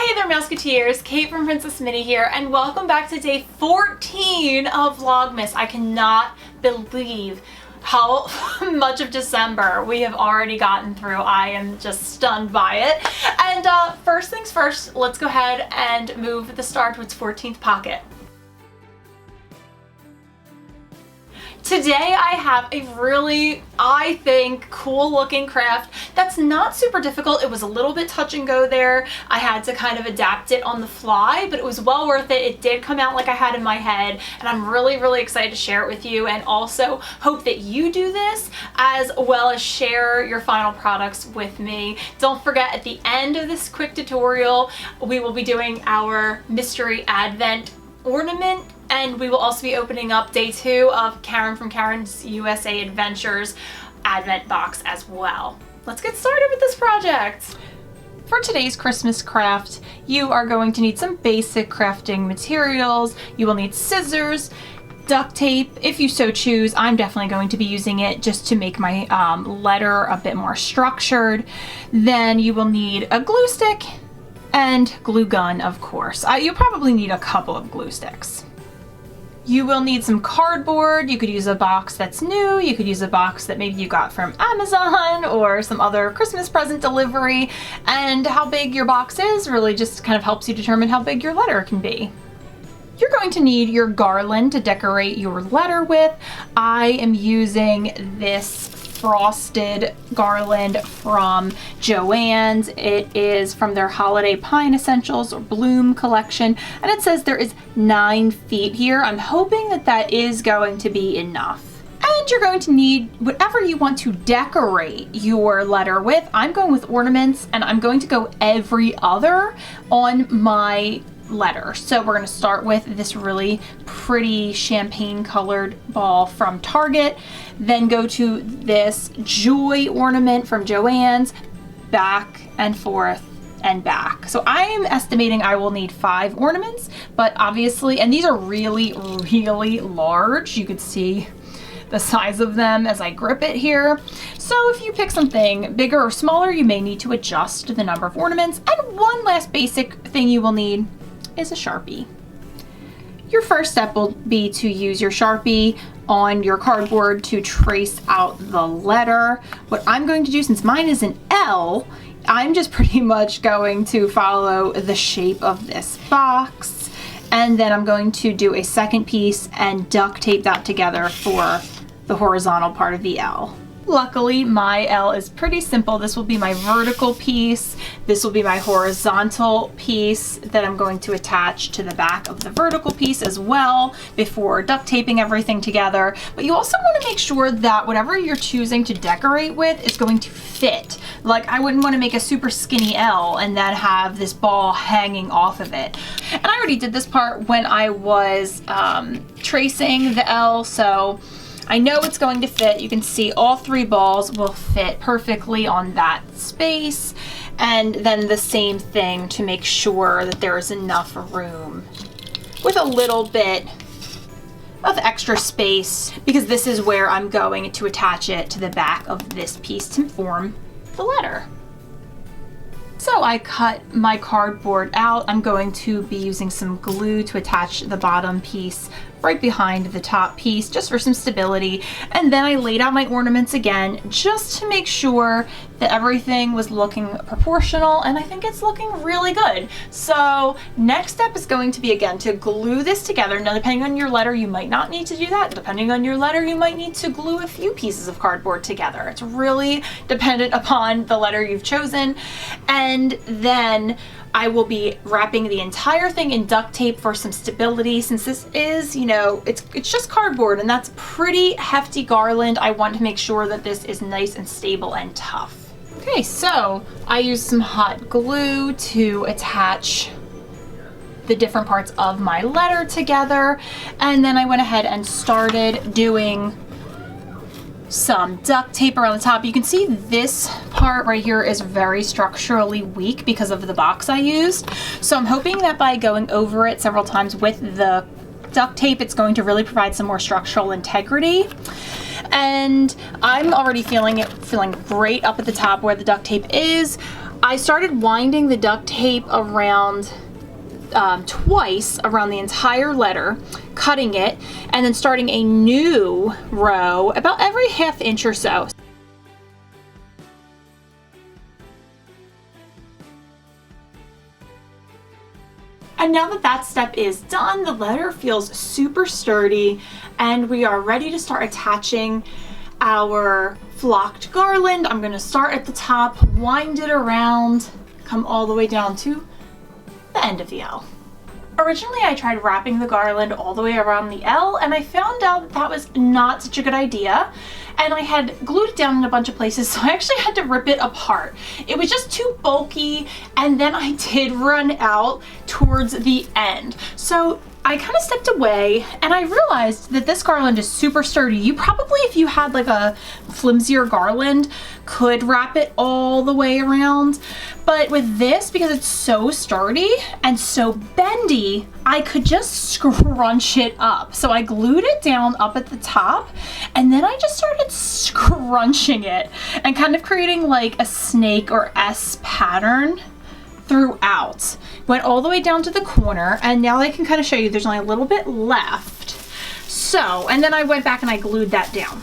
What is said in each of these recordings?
Hey there, Mouseketeers! Kate from Princess Minnie here, and welcome back to day 14 of Vlogmas. I cannot believe how much of December we have already gotten through. I am just stunned by it. And first things first, let's go ahead and move the star to its 14th pocket. Today I have a really, I think, cool looking craft that's not super difficult. It was a little bit touch and go there. I had to kind of adapt it on the fly, but it was well worth it. It did come out like I had in my head, and I'm really excited to share it with you, and also hope that you do this as well as share your final products with me. Don't forget, at the end of this quick tutorial, we will be doing our mystery advent ornament, and we will also be opening up day 2 of Karen from Karen's USA Adventures advent box as well. Let's get started with this project. For today's Christmas craft, you are going to need some basic crafting materials. You will need scissors, duct tape, if you so choose. I'm definitely going to be using it just to make my letter a bit more structured. Then you will need a glue stick and glue gun, of course. You probably need a couple of glue sticks. You will need some cardboard. You could use a box that's new. You could use a box that maybe you got from Amazon or some other Christmas present delivery. And how big your box is really just kind of helps you determine how big your letter can be. You're going to need your garland to decorate your letter with. I am using this frosted garland from Joann's. It is from their Holiday Pine Essentials or Bloom collection, and it says there is 9 feet here. I'm hoping that that is going to be enough. And you're going to need whatever you want to decorate your letter with. I'm going with ornaments, and I'm going to go every other on my letter. So we're going to start with this really pretty champagne colored ball from Target, then go to this joy ornament from Joann's, back and forth and back. So I am estimating I will need 5 ornaments, but obviously, and these are really large. You could see the size of them as I grip it here. So if you pick something bigger or smaller, you may need to adjust the number of ornaments. And one last basic thing you will need is a Sharpie. Your first step will be to use your Sharpie on your cardboard to trace out the letter. What I'm going to do, since mine is an L, I'm just pretty much going to follow the shape of this box, and then I'm going to do a second piece and duct tape that together for the horizontal part of the L. Luckily, my L is pretty simple. This will be my vertical piece. This will be my horizontal piece that I'm going to attach to the back of the vertical piece as well before duct taping everything together. But you also want to make sure that whatever you're choosing to decorate with is going to fit. Like, I wouldn't want to make a super skinny L and then have this ball hanging off of it. And I already did this part when I was tracing the L, so I know it's going to fit. You can see all 3 balls will fit perfectly on that space. And then the same thing to make sure that there is enough room with a little bit of extra space, because this is where I'm going to attach it to the back of this piece to form the letter. So I cut my cardboard out. I'm going to be using some glue to attach the bottom piece right behind the top piece, just for some stability. And then I laid out my ornaments again, just to make sure that everything was looking proportional, and I think it's looking really good. So next step is going to be, again, to glue this together. Now, depending on your letter, you might not need to do that. Depending on your letter, you might need to glue a few pieces of cardboard together. It's really dependent upon the letter you've chosen. And then I will be wrapping the entire thing in duct tape for some stability, since this is, you know, it's just cardboard, and that's pretty hefty garland. I want to make sure that this is nice and stable and tough. Okay, so I used some hot glue to attach the different parts of my letter together, and then I went ahead and started doing some duct tape around the top. You can see this part right here is very structurally weak because of the box I used. So I'm hoping that by going over it several times with the duct tape, it's going to really provide some more structural integrity. And I'm already feeling great up at the top where the duct tape is. I started winding the duct tape around twice around the entire letter, cutting it, and then starting a new row about every ½ inch or so. And now that that step is done, the letter feels super sturdy and we are ready to start attaching our flocked garland. I'm going to start at the top, wind it around, come all the way down to the end of the L. Originally, I tried wrapping the garland all the way around the L, and I found out that that was not such a good idea. And I had glued it down in a bunch of places, so I actually had to rip it apart. It was just too bulky, and then I did run out towards the end. So I kind of stepped away and I realized that this garland is super sturdy. You probably, if you had like a flimsier garland, could wrap it all the way around. But with this, because it's so sturdy and so bendy, I could just scrunch it up. So I glued it down up at the top and then I just started scrunching it and kind of creating like a snake or S pattern throughout. Went all the way down to the corner, and now I can kind of show you there's only a little bit left. So, and then I went back and I glued that down.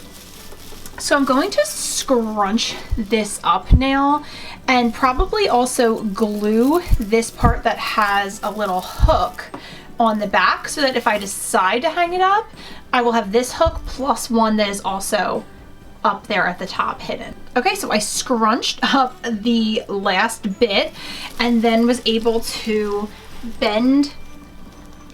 So I'm going to scrunch this up now and probably also glue this part that has a little hook on the back so that if I decide to hang it up, I will have this hook plus one that is also up there at the top hidden. Okay, so I scrunched up the last bit and then was able to bend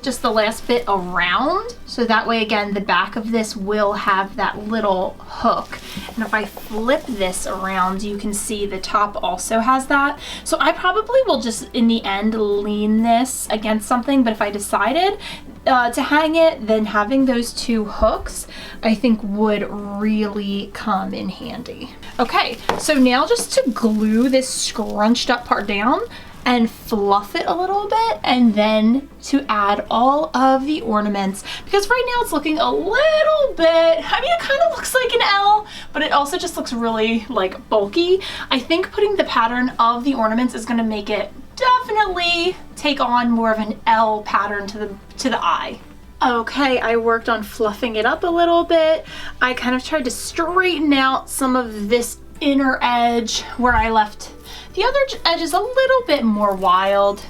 just the last bit around. So that way, again, the back of this will have that little hook. And if I flip this around, you can see the top also has that. So I probably will just, in the end, lean this against something. But if I decided to hang it, then having those two hooks, I think would really come in handy. Okay, so now just to glue this scrunched up part down and fluff it a little bit, and then to add all of the ornaments, because right now it's looking a little bit, I mean, it kind of looks like an L, but it also just looks really like bulky. I think putting the pattern of the ornaments is going to make it definitely take on more of an L pattern to the eye. Okay, I worked on fluffing it up a little bit. I kind of tried to straighten out some of this inner edge where I left the other edge is a little bit more wild,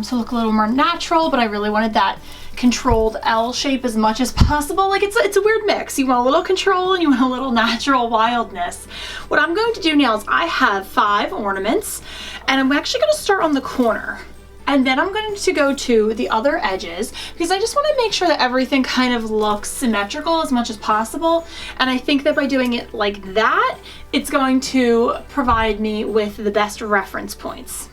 so look a little more natural, but I really wanted that controlled L shape as much as possible. Like it's a weird mix. You want a little control and you want a little natural wildness. What I'm going to do now is I have 5 ornaments and I'm actually going to start on the corner. And then I'm going to go to the other edges because I just want to make sure that everything kind of looks symmetrical as much as possible. And I think that by doing it like that, it's going to provide me with the best reference points.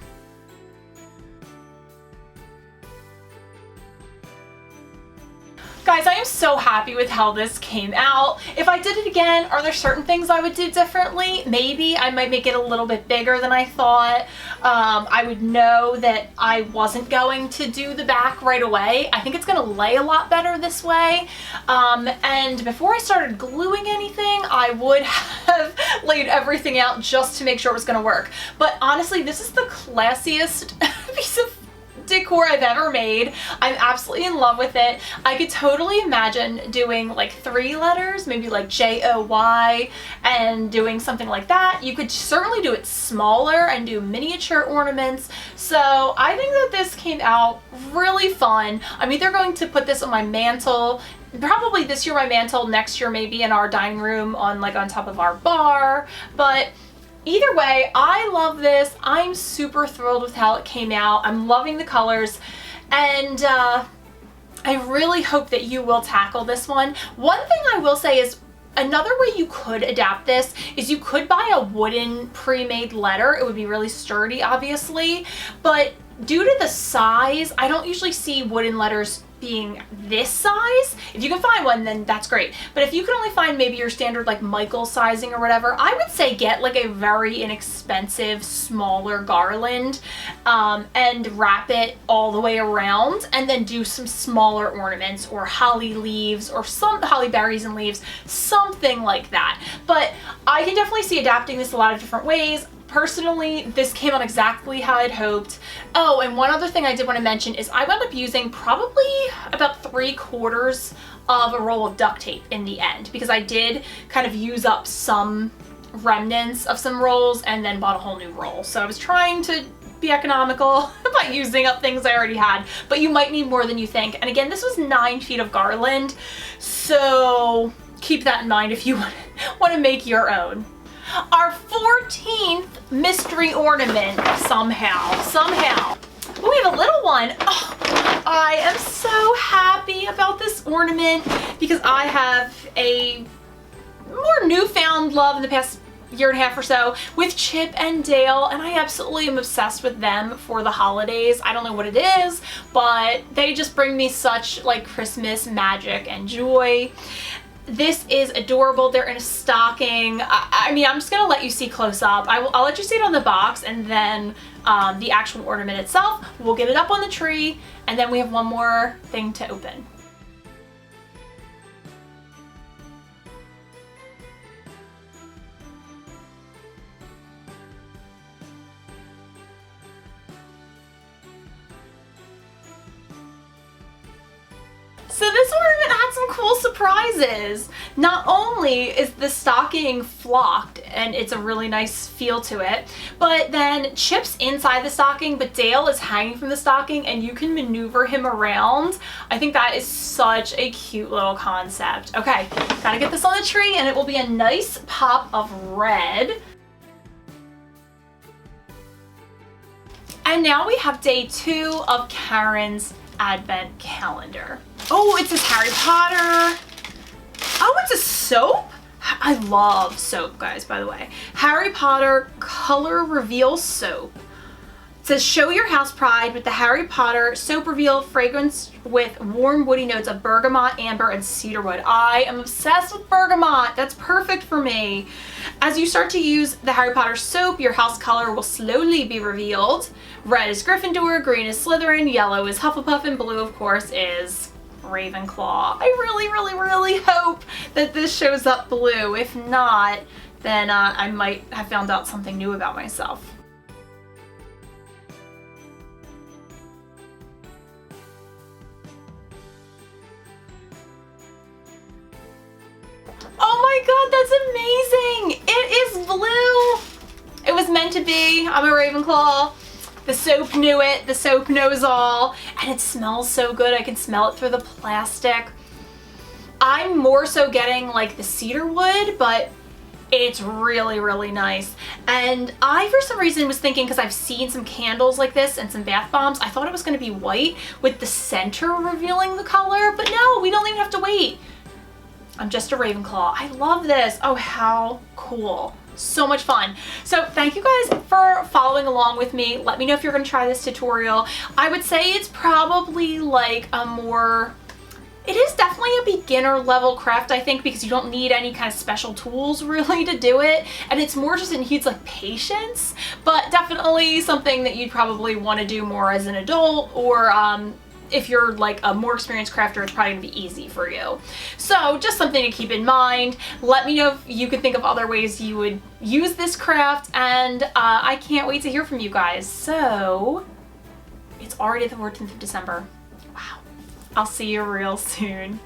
Guys, I am so happy with how this came out. If I did it again, are there certain things I would do differently? Maybe I might make it a little bit bigger than I thought. I would know that I wasn't going to do the back right away. I think it's gonna lay a lot better this way. And before I started gluing anything, I would have laid everything out just to make sure it was gonna work. But honestly, this is the classiest piece of decor I've ever made. I'm absolutely in love with it. I could totally imagine doing like 3 letters, maybe like J-O-Y, and doing something like that. You could certainly do it smaller and do miniature ornaments. So I think that this came out really fun. I'm either going to put this on my mantle, probably this year my mantle, next year maybe in our dining room on top of our bar, but either way, I love this. I'm super thrilled with how it came out. I'm loving the colors, and I really hope that you will tackle this one. One thing I will say is another way you could adapt this is you could buy a wooden pre-made letter. It would be really sturdy, obviously, but due to the size, I don't usually see wooden letters being this size. If you can find one, then that's great. But if you can only find maybe your standard like Michael sizing or whatever, I would say get like a very inexpensive, smaller garland and wrap it all the way around, and then do some smaller ornaments or holly leaves or some holly berries and leaves, something like that. But I can definitely see adapting this a lot of different ways. Personally, this came out exactly how I'd hoped. Oh, and one other thing I did want to mention is I wound up using probably about 3/4 of a roll of duct tape in the end, because I did kind of use up some remnants of some rolls and then bought a whole new roll. So I was trying to be economical by using up things I already had, but you might need more than you think. And again, this was 9 feet of garland, so keep that in mind if you want to make your own. Our 14th mystery ornament, somehow. Oh, we have a little one. Oh, I am so happy about this ornament because I have a more newfound love in the past year and a half or so with Chip and Dale, and I absolutely am obsessed with them for the holidays. I don't know what it is, but they just bring me such like Christmas magic and joy. This is adorable. They're in a stocking. I mean, I'm just gonna let you see close up. I'll let you see it on the box, and then the actual ornament itself, we'll get it up on the tree, and then we have one more thing to open. So this ornament had some cool surprises. Not only is the stocking flocked and it's a really nice feel to it, but then Chip's inside the stocking, but Dale is hanging from the stocking and you can maneuver him around. I think that is such a cute little concept. Okay, gotta get this on the tree and it will be a nice pop of red. And now we have day 2 of Karen's advent calendar. Oh, it says Harry Potter. Oh, it's a soap? I love soap, guys, by the way. Harry Potter Color Reveal Soap. It says, show your house pride with the Harry Potter Soap Reveal fragrance with warm woody notes of bergamot, amber, and cedarwood. I am obsessed with bergamot. That's perfect for me. As you start to use the Harry Potter soap, your house color will slowly be revealed. Red is Gryffindor, green is Slytherin, yellow is Hufflepuff, and blue, of course, is Ravenclaw. I really hope that this shows up blue. If not, then I might have found out something new about myself. Oh my god, that's amazing! It is blue! It was meant to be. I'm a Ravenclaw. The soap knew it. The soap knows all. And it smells so good. I can smell it through the plastic. I'm more so getting like the cedar wood, but it's really nice. And I, for some reason, was thinking, because I've seen some candles like this and some bath bombs, I thought it was going to be white with the center revealing the color, but no, we don't even have to wait. I'm just a Ravenclaw. I love this. Oh, how cool. So much fun. So thank you guys for following along with me. Let me know if you're going to try this tutorial. I would say it's probably like a more, it is definitely a beginner level craft, I think, because you don't need any kind of special tools really to do it. And it's more just, it needs like patience, but definitely something that you'd probably want to do more as an adult, or if you're like a more experienced crafter, it's probably gonna be easy for you. So just something to keep in mind. Let me know if you could think of other ways you would use this craft, and I can't wait to hear from you guys. So it's already the 14th of December. Wow. I'll see you real soon.